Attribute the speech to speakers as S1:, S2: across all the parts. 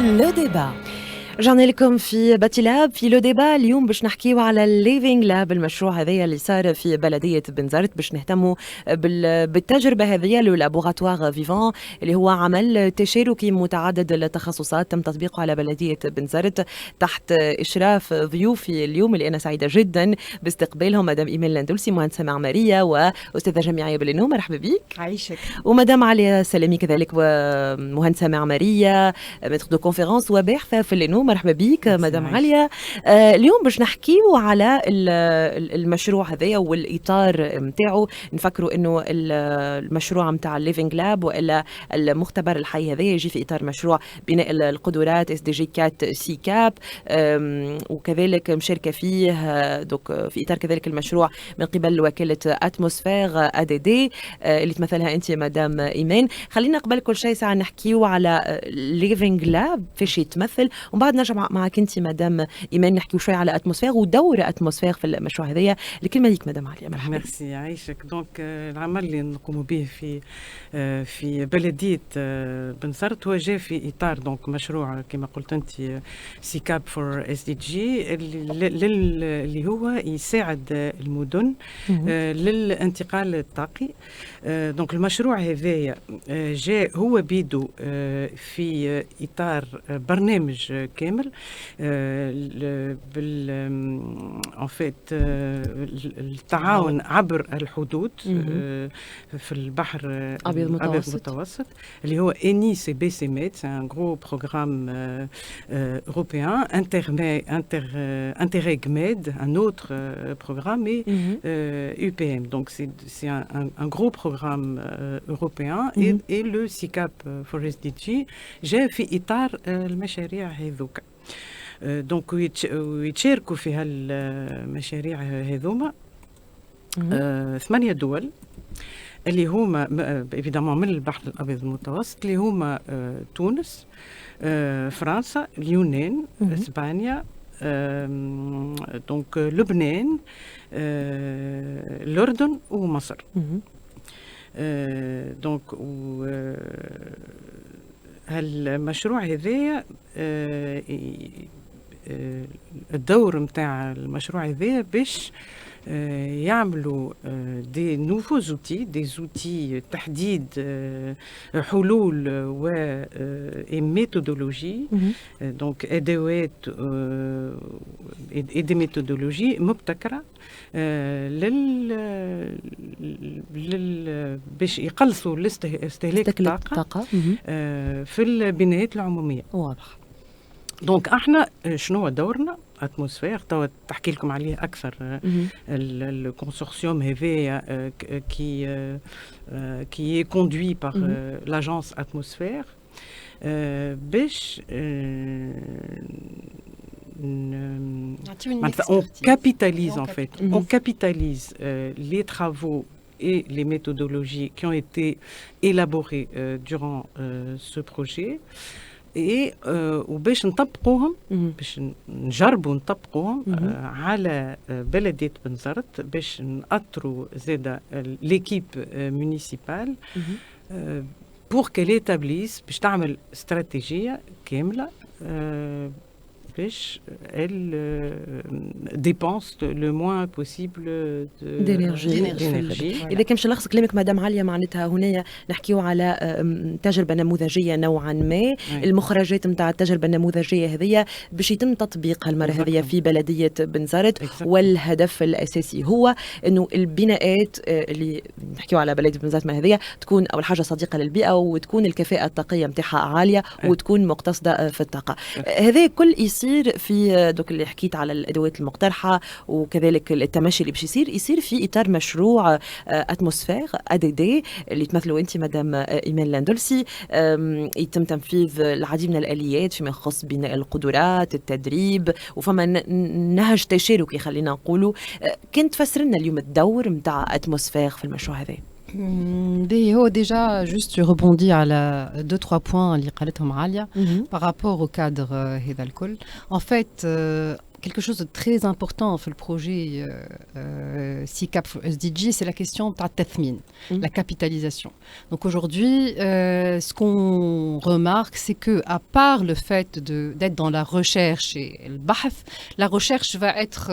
S1: لو ديبا. رجعنا لكم في باتي لاب في لو ديبا. اليوم باش نحكيو على الليفينج لاب، المشروع هذايا اللي صار في بلدية بنزرت باش نهتموا بالتجربة هذيا لو لابوغاتوار فيفون اللي هو عمل تشاركي متعدد التخصصات تم تطبيقه على بلدية بنزرت تحت إشراف ضيوفي اليوم اللي أنا سعيدة جدا باستقبالهم، مدام إيمان لاندلسي مهندسة معمارية وأستاذة جميعية بالنو، مرحبا بك.
S2: عايشك.
S1: ومدام عليا سلامي كذلك ومهندسة معمارية متر دو كونفيرونس وباحثة في اللينو، مرحبا بيك مدام عليا. اليوم باش نحكيو على المشروع هذايا والاطار نتاعو. نفكروا انه المشروع نتاع الليفينج لاب والا المختبر الحي هذايا يجي في اطار مشروع بناء القدرات اس دي جي 4 سي كاب، وكذلك مشاركه فيه دوك في اطار كذلك المشروع من قبل وكاله اتموسفير ا دي دي اللي تمثلها انت مدام ايمان. خلينا قبل كل شيء ساعه نحكيو على ليفينج لاب فاش يتمثل، ومن بعد نرجع معك انت مدام ايمان نحكيو شوي على اتموسفير ودور اتموسفير في المشروع هذايا. الكلمه ليك مدام عليا. مرحبا.
S2: ميرسي عايشك. دونك العمل اللي نقوم به في بلديه بنزرت هو جاء في اطار دونك مشروع كما قلت انت سي كاب فور اس دي جي اللي هو يساعد المدن للانتقال الطاقي. دونك المشروع هذايا جاء هو بيدو في اطار برنامج كامل ان فيت التعاون عبر الحدود في البحر الابيض المتوسط اللي هو اني سي بي سي ميد. سي ان غرو بروغرام européen Interreg Med, un autre programme, et UPM. Donc c'est un gros programme européen et le SICAP for SDG جاء في إطار المشاريع هذوك. دونك ويتشاركوا في هالمشاريع هذوما 8 دول اللي هما ايفيدامون من البحر الابيض المتوسط، اللي هما تونس، فرنسا، اليونان، اسبانيا، دونك لبنان، الاردن ومصر. دونك هالمشروع هذايا الدور متاع المشروع هذايا باش يعملوا دي نوفو زوتي، دي زوتي تحديد حلول و ميثودولوجي، دونك ادوات دي ميثودولوجي مبتكره باش يقلصوا استهلاك الطاقه في البنايات العموميه.
S1: واضح.
S2: دونك احنا شنو دورنا؟ اتموسفير توا تحكي لكم عليه اكثر. الكونسورسيوم هذايا كي كوندوي بار لاجونس اتموسفير باش on capitalise en fait, on capitalise les travaux et les méthodologies qui ont été élaborées durant ce projet. وباش نطبقوهم، باش نجربوا نطبقوهم على بلدية بنزرت، باش نأطروا زادا ليكيب مونيسيبال بور كيل établisse، باش تعمل استراتيجية كاملة باش elle dépense le moins possible d'énergie.
S1: إذا كان باش نلخص كلامك مدام عليا، معناتها هنا نحكيو على تجربة نموذجية نوعا ما. المخرجات نتاع التجربة النموذجية هذيا باش يتم تطبيقها المرة هذيا في بلدية بنزرت، والهدف الأساسي هو إنه البناءات اللي نحكيو على بلدية بنزرت المرة هذيا تكون أول حاجة صديقة للبيئة، وتكون الكفاءة الطاقية نتاعها عالية، وتكون مقتصدة في الطاقة. هذا كل يصير في دوك اللي حكيت على الادوات المقترحه، وكذلك التمشي اللي باش يصير في اطار مشروع اتموسفير ا دي دي اللي تمثلوا انت مدام ايمان لاندلسي. يتم تنفيذ العديد من الاليات فيما يخص بناء القدرات، التدريب، وفما نهج تشاركي خلينا نقولوا. كنت تفسر لنا اليوم الدور نتاع اتموسفير في المشروع هذا؟
S3: هو déjà juste je rebondis على 2-3 points اللي قالتهم عالية par rapport au cadre هذا الكل. En fait quelque chose de très important dans le projet SICAP for SDG, c'est la question de la capitalisation. Donc aujourd'hui, ce qu'on remarque, c'est que à part le fait d'être dans la recherche et le bahth, la recherche va être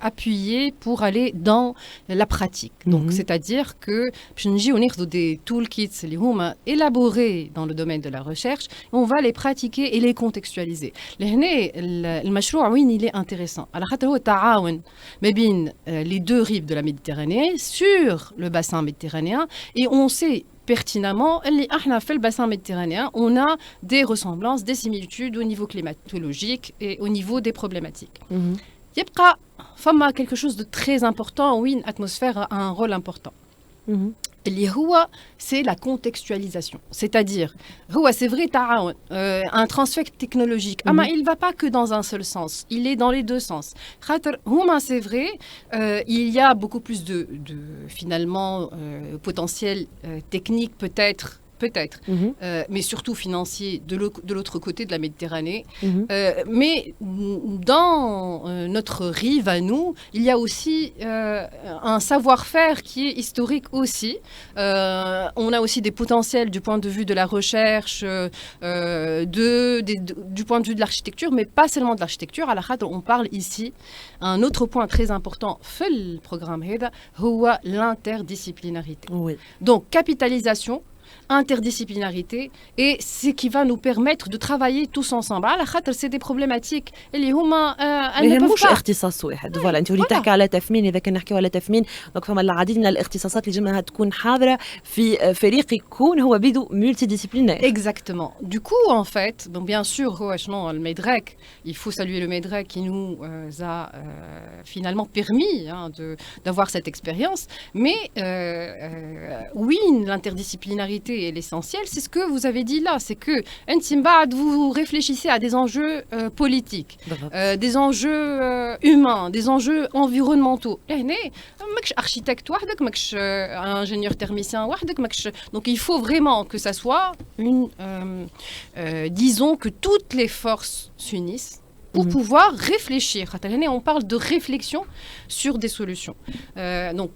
S3: appuyée pour aller dans la pratique. Donc c'est-à-dire que on a des toolkits qui sont élaborés dans le domaine de la recherche, on va les pratiquer et les contextualiser. Le مشروع وين il est intéressant. على خاطر هو تعاون ما بين les deux rives de la Méditerranée sur le bassin méditerranéen et on sait pertinemment que le bassin méditerranéen, on a des ressemblances, des similitudes au niveau climatologique et au niveau des problématiques. يبقى فما quelque chose de très important où l'atmosphère a un rôle important. C'est la contextualisation. C'est-à-dire, c'est vrai, un transfert technologique, mais il ne va pas que dans un seul sens. Il est dans les deux sens. C'est vrai, il y a beaucoup plus de finalement, potentiel technique peut-être, mais surtout financier de l'autre côté de la Méditerranée. Mais dans notre rive à nous, il y a aussi un savoir-faire qui est historique aussi. On a aussi des potentiels du point de vue de la recherche, du point de vue de l'architecture, mais pas seulement de l'architecture. À la khât, on parle ici, un autre point très important dans le programme, c'est l'interdisciplinarité. Donc, capitalisation, interdisciplinarité, et ce qui va nous permettre de travailler tous ensemble. على خاطر c'est des problématiques اللي هما
S1: ما يهموش اختصاص واحد. فوالا انت وليتي تحكي على تثمين، اذا كان نحكيو على تثمين دونك فما العديد من الاختصاصات اللي جمها تكون حاضره في فريق يكون هو بيدو مولتي ديسيبلينير.
S3: Exactement. Du coup, en fait, donc bien sûr, le MEDREC, il faut saluer le MEDREC qui nous a finalement permis d'avoir cette expérience. Mais oui, l'interdisciplinarité est l'essentiel. C'est ce que vous avez dit là, c'est que vous réfléchissez à des enjeux politiques, des enjeux humains, des enjeux environnementaux. Architecte, ingénieur thermicien, donc il faut vraiment que ça soit disons que toutes les forces s'unissent pour pouvoir réfléchir. On parle de réflexion sur des solutions. Donc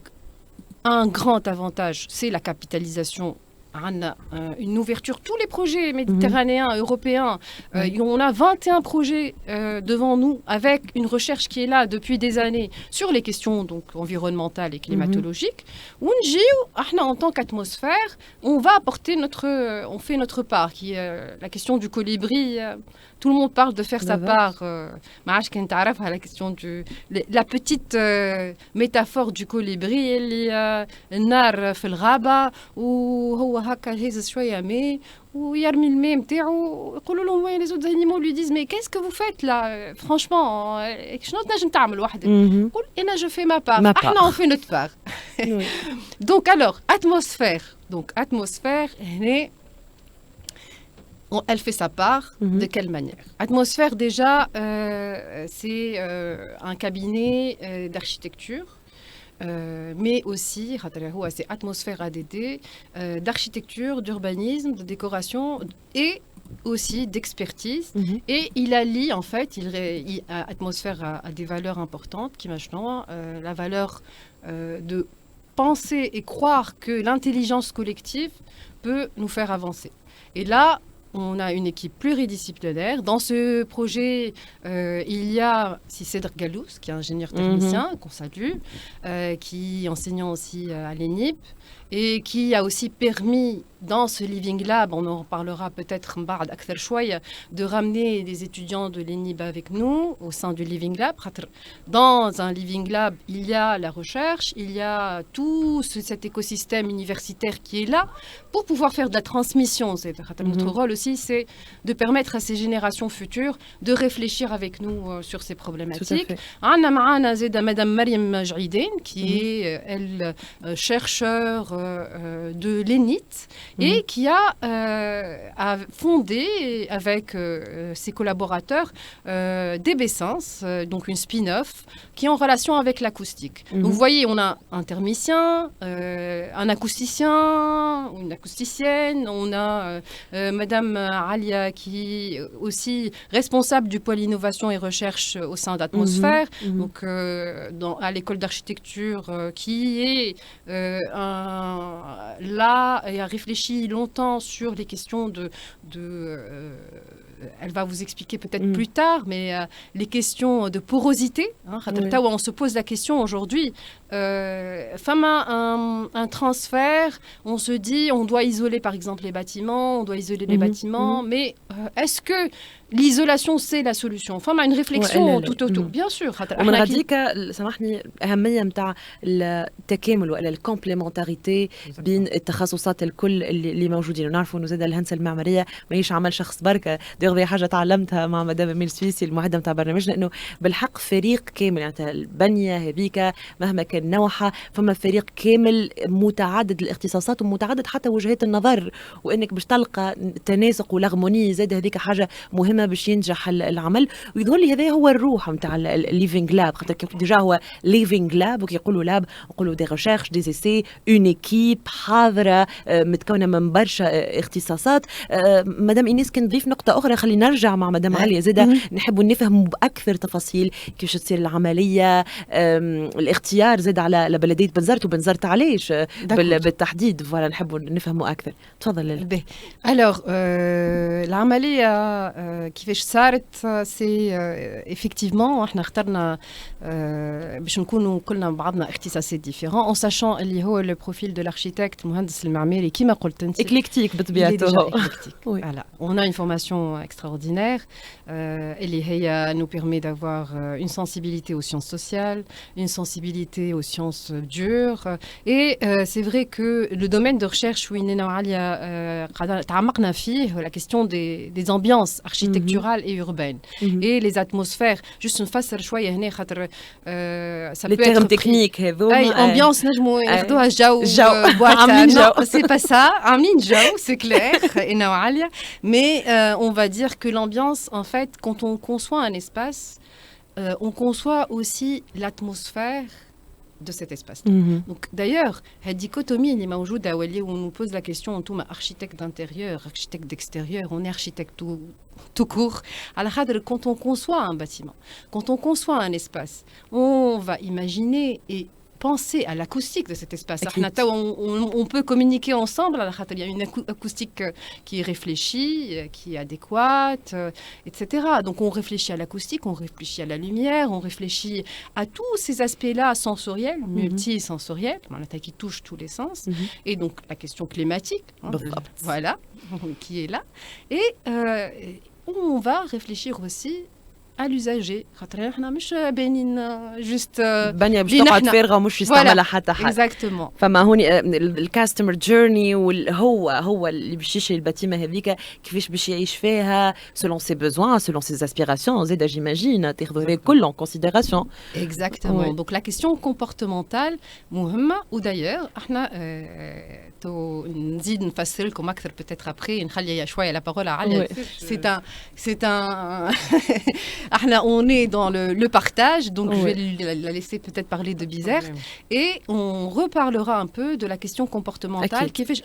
S3: un grand avantage, c'est la capitalisation. Une ouverture, tous les projets méditerranéens, européens, on a 21 projets devant nous avec une recherche qui est là depuis des années sur les questions donc, environnementales et climatologiques. En tant qu'atmosphère, on va apporter on fait notre part, qui est la question du colibri. Tout le monde parle de faire sa part. La question la petite métaphore du colibri, النار في الغابة وهو هكا يهز شوية ماء ويرمي الماء نتاعو يقولوا لهم وين les autres animaux lui disent mais qu'est-ce que vous faites là franchement شنو تنجم تعمل وحدك يقول انا je fais ma part احنا on fait notre part. Donc alors atmosphère elle fait sa part. De quelle manière? Atmosphère déjà c'est un cabinet d'architecture. Mais aussi, c'est atmosphère ADD, d'architecture, d'urbanisme, de décoration et aussi d'expertise. Et il allie, en fait, atmosphère a des valeurs importantes, qui maintenant, la valeur de penser et croire que l'intelligence collective peut nous faire avancer. Et là, on a une équipe pluridisciplinaire. Dans ce projet, il y a Cédric Galous, qui est ingénieur technicien, qu'on salue, qui est enseignant aussi à l'ENIP, et qui a aussi permis, dans ce Living Lab, on en parlera peut-être de ramener des étudiants de l'ENIB avec nous au sein du Living Lab. Dans un Living Lab, il y a la recherche, il y a tout cet écosystème universitaire qui est là pour pouvoir faire de la transmission. Notre rôle aussi, c'est de permettre à ces générations futures de réfléchir avec nous sur ces problématiques. On a Madame Mariam Jaïden, qui est, elle, chercheur, collaborateur de l'ENIT et qui a fondé avec ses collaborateurs DB-Sens, donc une spin-off qui est en relation avec l'acoustique. Donc vous voyez, on a un thermicien, un acousticien, une acousticienne, on a Madame Alia qui est aussi responsable du pôle innovation et recherche au sein d'Atmosphère, donc à l'école d'architecture qui est là et a réfléchi longtemps sur les questions elle va vous expliquer peut-être plus tard, mais les questions de porosité, où on se pose la question aujourd'hui, femme un transfert, on se dit on doit isoler par exemple les bâtiments, mais est-ce que l'isolation c'est la solution؟ فما une réflexion tout autour bien sûr.
S1: ومن غاديك سامحني الأهمية متاع التكامل ولا الكومبليمنتاريتي بين التخصصات الكل اللي موجودين. ونعرفوا انه زاد الهندسة المعمارية ماهيش عمل شخص بركة، دغري حاجة تعلمتها مع مدام أميل سويسي المعدة متاع برنامجنا، انه بالحق فريق كامل، يعني البنية هذيك مهما كان نوعها فما فريق كامل متعدد الاختصاصات ومتعدد حتى وجهات النظر، وانك باش تلقى تناسق ولغموني زاد هذيك حاجة مهمة باش ينجح العمل. ويظهر لي هذا هو الروح نتاع الليفينغ لاب، خاطر ديجا هو ليفينغ لاب وكيقولوا لاب نقولوا دي ريشيرش دي اسي اون ايكيب حاضره متكونه من برشا اختصاصات. مدام اينيس كان نضيف نقطه اخرى، خلينا نرجع مع مدام عليا زاده نحبوا نفهموا باكثر تفاصيل كيفاش تصير العمليه، الاختيار زاد على بلديه بنزرت وبنزرت علاش بالتحديد، فوالا نحبوا نفهموا اكثر. تفضل.
S3: Alors العمليه كيفاش صارت سي effectivement احنا اخترنا باش نكونوا كلنا بعضنا اختصاصات ديفيرون اون ساشون اللي هو لو بروفيل دو لاركيتكت المهندس المعماري كيما قلت انت
S1: اكليكتيك بطبيعته.
S3: Voilà, on a une formation extraordinaire اللي هي nous permet d'avoir une sensibilité aux sciences sociales, une sensibilité aux sciences dures et c'est vrai que le domaine de recherche وين انا وعليا تعمقنا فيه la question des ambiances architecturales et urbaines et les atmosphères. Juste نفسر شويه هنا خاطر ça peut être
S1: technique هذوما
S3: ambiance نجموا ياخذوها جو
S1: عاملين جو
S3: c'est pas ça عاملين جو c'est clair انا وعليا mais on va dire que l'ambiance en fait quand on conçoit un espace on conçoit aussi l'atmosphère de cet espace. Donc d'ailleurs, la dichotomie اللي موجودة واللي on nous pose la question انتم architecte d'intérieur, architecte d'extérieur, on est architecte tout court. Alors quand on conçoit un bâtiment, quand on conçoit un espace, on va imaginer et penser à l'acoustique de cet espace. On peut communiquer ensemble. Il y a une acoustique qui est réfléchie, qui est adéquate, etc. Donc on réfléchit à l'acoustique, on réfléchit à la lumière, on réfléchit à tous ces aspects-là sensoriels, multisensoriels, qui touchent tous les sens. Et donc la question climatique, voilà, qui est là. Et on va réfléchir aussi à l'usager. احنا مش باينين جست
S1: بنيه باش تقعد فارغه ومش يستعملها حتى حد.
S3: اكزاكتومون.
S1: فما هوني الكاستمر جيرني هو اللي باش يشري البتيمه هذيك كيفاش باش يعيش فيها selon ses besoins, selon ses aspirations. زاد جيماجين تاخذوا كل en considération.
S3: Exactement. Donc la question comportementale مهمه. وداير احنا نزيد نفسر لكم اكثر peut-être après نخلي شويه la parole à Ali. C'est un on est dans le partage, donc je vais la laisser peut-être parler de Bizerte et on reparlera un peu de la question comportementale qui fait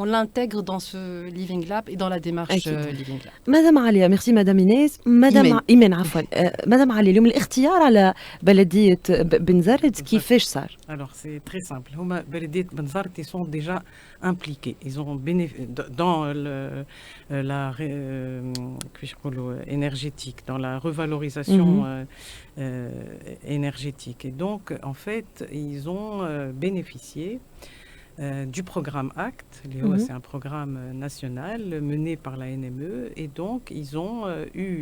S3: on l'intègre dans ce Living Lab et dans la démarche Living Lab.
S1: Madame Alia, merci Madame Inès. Madame Imen عفوا. Madame Alia, اليوم الاختيار على بلدية بنزرت كيفاش صار؟
S2: Alors c'est très simple. هما بلدية بنزرت ils sont déjà impliqués. Ils ont dans la énergétique, dans la revalorisation énergétique. Et donc, en fait, ils ont bénéficié du programme ACT. C'est un programme national mené par la NME. Et donc, ils ont eu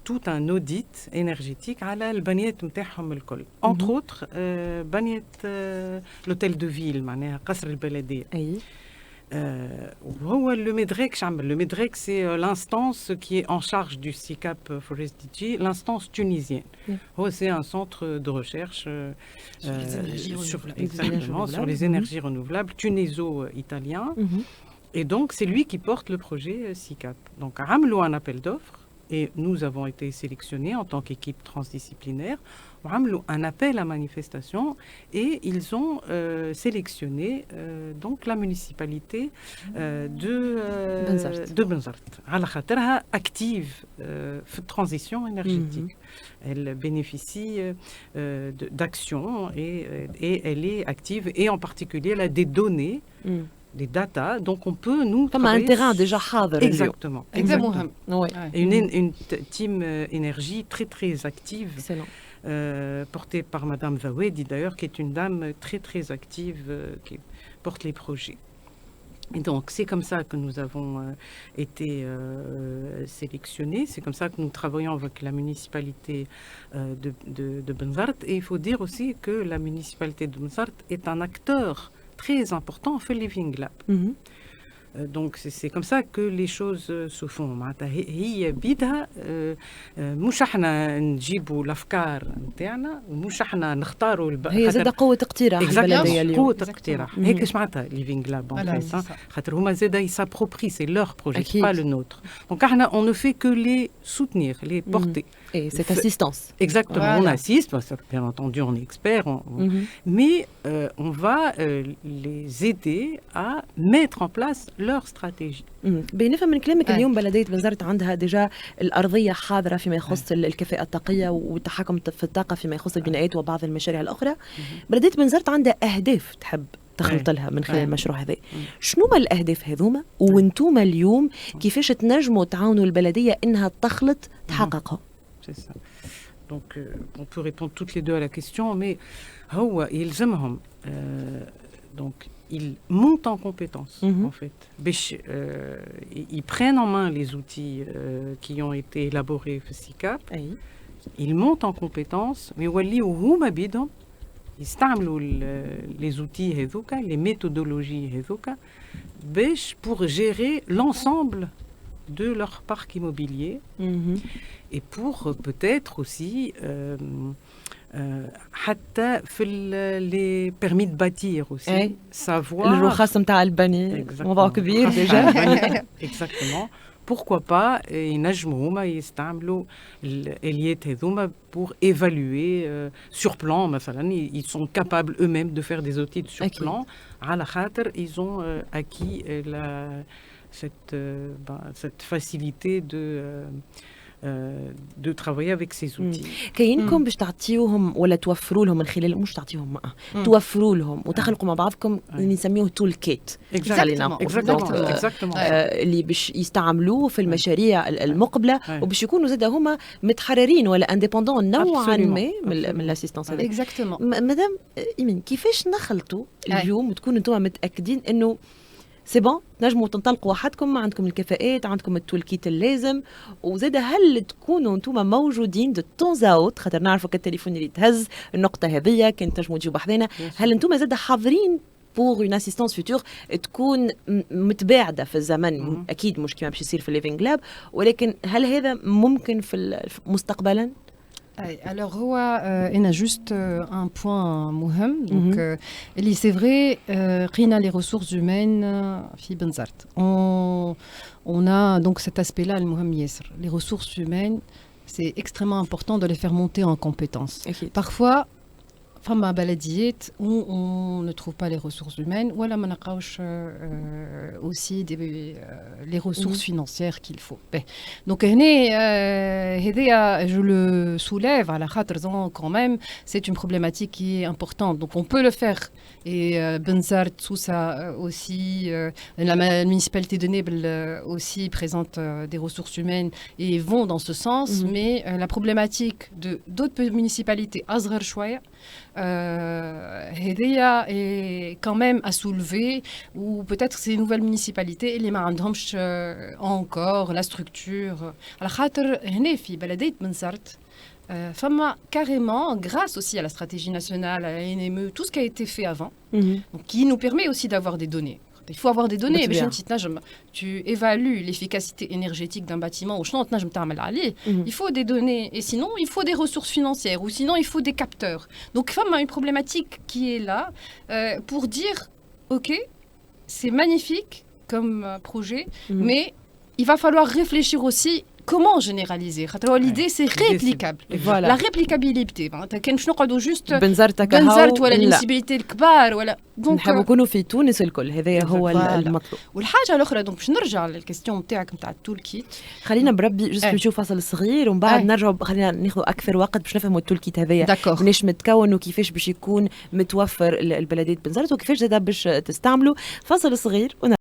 S2: tout un audit énergétique على البنيات نتاعهم الكل. Entre autres, بنية l'hôtel de ville, معناها قصر البلدية. Le MEDREC, c'est l'instance qui est en charge du SICAP Forest DG, l'instance tunisienne. C'est un centre de recherche sur les énergies renouvelables, tuniso-italien. Et donc, c'est lui qui porte le projet SICAP. Donc, Amlou un appel d'offres et nous avons été sélectionnés en tant qu'équipe transdisciplinaire. Un appel à manifestation et ils ont sélectionné donc la municipalité de Benzart. Elle active transition énergétique. Elle bénéficie d'actions et elle est active et en particulier elle a des données. Des data, donc on peut nous
S1: comme un terrain déjà حاضر.
S2: Exactement. Et une team énergie très très active.
S1: Excellent.
S2: Portée par Madame Zawedi d'ailleurs, qui est une dame très très active qui porte les projets. Et donc c'est comme ça que nous avons été sélectionnés, c'est comme ça que nous travaillons avec la municipalité de Benzart. Et il faut dire aussi que la municipalité de Benzart est un acteur très important في Living Lab. Donc c'est comme ça que les choses se font. هي بيدها مش احنا نجيبوا الافكار نتاعنا ومش احنا نختاروا
S1: هي زاد قوة اقتراح البلدية اليوم.
S2: قوة اقتراح هيك اش معناتها Living Lab en fait. خاطر هما زاد يسابروبري c'est leur projet pas le nôtre. Donc احنا on ne fait que les soutenir, les porter.
S1: Et cette assistance.
S2: Exactement, on assiste, bien entendu on est expert, mais on va les aider à mettre en place leur stratégie.
S1: بنفهم من كلامك اليوم بلدية بنزرت عندها ديجا الأرضية حاضرة فيما يخص الكفاءة الطاقية والتحكم في الطاقة فيما يخص البنايات وبعض المشاريع الأخرى. بلدية بنزرت عندها أهداف تحب تخلط لها من خلال المشروع هذا. شنو ما الأهداف هذوما وانتوما اليوم كيفاش تنجموا تعاونوا البلدية إنها تخلط تحققها؟
S2: C'est ça. Donc, on peut répondre toutes les deux à la question, mais donc, ils montent en compétence, en fait. Ils prennent en main les outils qui ont été élaborés au SICAP. Ils montent en compétence, mais ils استعملوا les outils les méthodologies pour gérer l'ensemble de leur parc immobilier et pour peut-être aussi حتى في les permis de bâtir aussi savoir
S1: الرخص نتاع البني موضوع كبير déjà.
S2: Exactement. Pourquoi pas ينجموا هما يستعملوا الآليات هذوما pour évaluer sur plan مثلا. Ils sont capables eux-mêmes de faire des outils sur plan على خاطر ils ont acquis cette facilité de travailler avec ces outils.
S1: كاينكم باش تعطيوهم ولا توفروا لهم من خلال مش تعطيوهم توفروا لهم وتخلقوا مع بعضكم اللي نسميوه تول كيت اللي باش يستعملوه في المشاريع المقبله وباش يكونوا زاد هما متحررين ولا انديبوندون نوعا ما من الاسيستانس هذا. مدام ايمن كيفاش نخلطوا اليوم وتكونوا انتم متاكدين انه سي بون نجموا تنطلقوا وحدكم ما عندكم الكفاءات عندكم التولكيت اللازم وزاد هل تكونوا انتم موجودين دو طون اوت خاطر نعرفوا كالتليفون اللي تهز النقطه هذه كان تنجموا تجيبوا بحذنا هل انتم زاد حاضرين بور اون اسيستانس فيتور تكون متباعده في الزمن اكيد مش كما باش يصير في الليفينغ لاب ولكن هل هذا ممكن في مستقبلا؟
S3: Alors, il y a juste un point مهم. Donc, c'est vrai, on a les ressources humaines في بنزرت. On a donc cet aspect-là, le مهم ياسر. Les ressources humaines, c'est extrêmement important de les faire monter en compétences. Parfois, فما بلديات où on ne trouve pas les ressources humaines ولا ما نلقاوش aussi les ressources financières qu'il faut. Donc هذايا je le soulève على خاطر quand même c'est une problématique qui est importante. Donc on peut le faire et Benzart Sousa aussi la municipalité de Nebel aussi présente des ressources humaines et vont dans ce sens mais la problématique de d'autres municipalités أصغر شوية est quand même à soulever ou peut-être ces nouvelles municipalités اللي ما عندهمش encore la structure على خاطر هنا في بلدية بنزرت فما carrément grâce aussi à la stratégie nationale à la NME tout ce qui a été fait avant donc qui nous permet aussi d'avoir des données Il faut avoir des données. Tu évalues l'efficacité énergétique d'un bâtiment. Il faut des données. Et sinon, il faut des ressources financières. Ou sinon, il faut des capteurs. Donc, il y a une problématique qui est là pour dire, OK, c'est magnifique comme projet, mais il va falloir réfléchir aussi comment généraliser. L'idée, c'est réplicable.
S1: Voilà.
S3: La réplicabilité. Juste
S1: بنزرتك
S3: ولا الانسيبيليتي الكبار ولا
S1: دونك نحب نكونوا في تونس الكل هذا هو المطلوب.
S3: والحاجه الاخرى دونك باش نرجع للكيستيون نتاعك نتاع التول كيت.
S1: خلينا بربي جست نشوف فاصل صغير ومن بعد نرجعوا خلينا ناخذوا اكثر وقت باش نفهموا التول كيت هذايا مناش متكون وكيفاش باش يكون متوفر البلديه بنزرت وكيفاش زاد باش تستعملوا. فاصل صغير